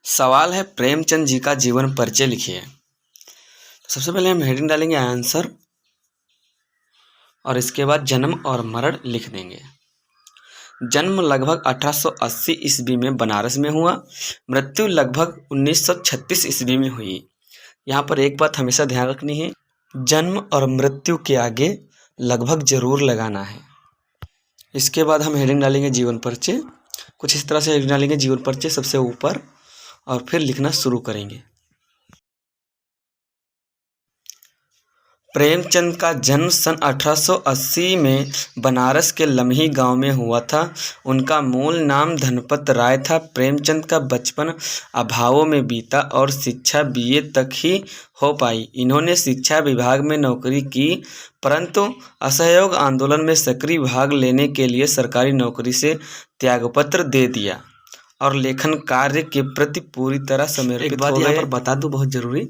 सवाल है प्रेमचंद जी का जीवन परिचय लिखिए। सबसे पहले हम हेडिंग डालेंगे आंसर और इसके बाद जन्म और मरण लिख देंगे। जन्म लगभग 1880 ईस्वी में बनारस में हुआ। मृत्यु लगभग 1936 ईस्वी में हुई। यहाँ पर एक बात हमेशा ध्यान रखनी है, जन्म और मृत्यु के आगे लगभग जरूर लगाना है। इसके बाद हम हेडिंग डालेंगे जीवन परिचय। कुछ इस तरह से हेडिंग डालेंगे जीवन परिचय सबसे ऊपर और फिर लिखना शुरू करेंगे। प्रेमचंद का जन्म सन 1880 में बनारस के लम्ही गांव में हुआ था। उनका मूल नाम धनपत राय था। प्रेमचंद का बचपन अभावों में बीता और शिक्षा बीए तक ही हो पाई। इन्होंने शिक्षा विभाग में नौकरी की, परंतु असहयोग आंदोलन में सक्रिय भाग लेने के लिए सरकारी नौकरी से त्यागपत्र दे दिया और लेखन कार्य के प्रति पूरी तरह समर्पित हो गए। एक बात यहाँ पर बता दूं बहुत ज़रूरी,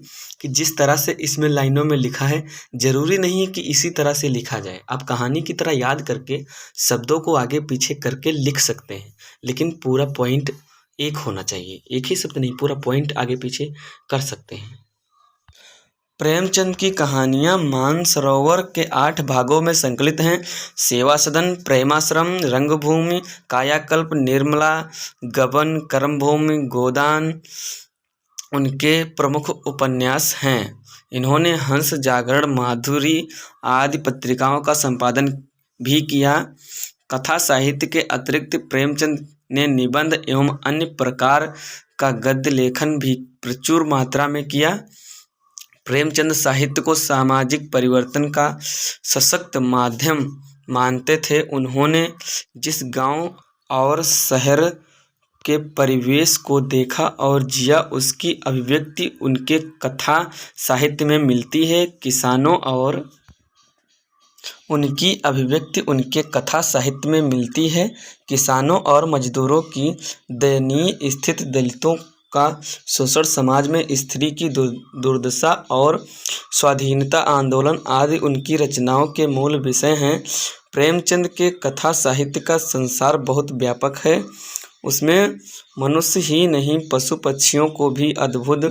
कि जिस तरह से इसमें लाइनों में लिखा है ज़रूरी नहीं है कि इसी तरह से लिखा जाए। आप कहानी की तरह याद करके शब्दों को आगे पीछे करके लिख सकते हैं, लेकिन पूरा पॉइंट एक होना चाहिए। एक ही शब्द नहीं, पूरा पॉइंट आगे पीछे कर सकते हैं। प्रेमचंद की कहानियाँ मानसरोवर के 8 भागों में संकलित हैं। सेवा सदन, प्रेमाश्रम, रंगभूमि, कायाकल्प, निर्मला, गबन, कर्मभूमि, गोदान उनके प्रमुख उपन्यास हैं। इन्होंने हंस, जागरण, माधुरी आदि पत्रिकाओं का संपादन भी किया। कथा साहित्य के अतिरिक्त प्रेमचंद ने निबंध एवं अन्य प्रकार का गद्य लेखन भी प्रचुर मात्रा में किया। प्रेमचंद साहित्य को सामाजिक परिवर्तन का सशक्त माध्यम मानते थे। उन्होंने जिस गांव और शहर के परिवेश को देखा और जिया, उसकी अभिव्यक्ति उनके कथा साहित्य में मिलती है। किसानों और मजदूरों की दयनीय स्थिति, दलितों का शोषण, समाज में स्त्री की दुर्दशा और स्वाधीनता आंदोलन आदि उनकी रचनाओं के मूल विषय हैं। प्रेमचंद के कथा साहित्य का संसार बहुत व्यापक है। उसमें मनुष्य ही नहीं, पशु पक्षियों को भी अद्भुत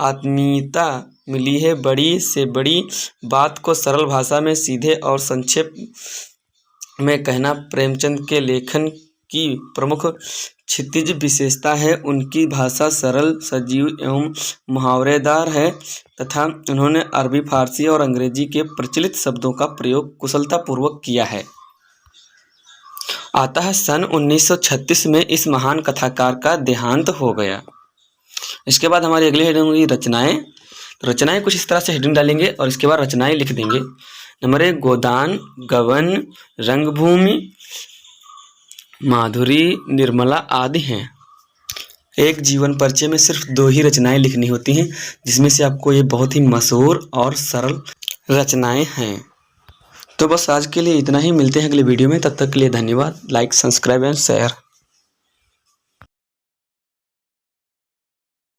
आत्मीयता मिली है। बड़ी से बड़ी बात को सरल भाषा में सीधे और संक्षेप में कहना प्रेमचंद के लेखन की प्रमुख क्षितिज विशेषता है। उनकी भाषा सरल, सजीव एवं मुहावरेदार है तथा उन्होंने अरबी, फारसी और अंग्रेजी के प्रचलित शब्दों का प्रयोग कुशलतापूर्वक किया है। अतः सन 1936 में इस महान कथाकार का देहांत हो गया। इसके बाद हमारी अगली हेडिंग होगी रचनाएं। रचनाएं कुछ इस तरह से हेडिंग डालेंगे और इसके बाद रचनाएं लिख देंगे। नंबर 1 गोदान, गबन, रंगभूमि, माधुरी, निर्मला आदि हैं। एक जीवन परिचय में सिर्फ 2 ही रचनाएं लिखनी होती हैं, जिसमें से आपको ये बहुत ही मशहूर और सरल रचनाएं हैं। तो बस आज के लिए इतना ही। मिलते हैं अगले वीडियो में, तब तक के लिए धन्यवाद। Like, subscribe and share.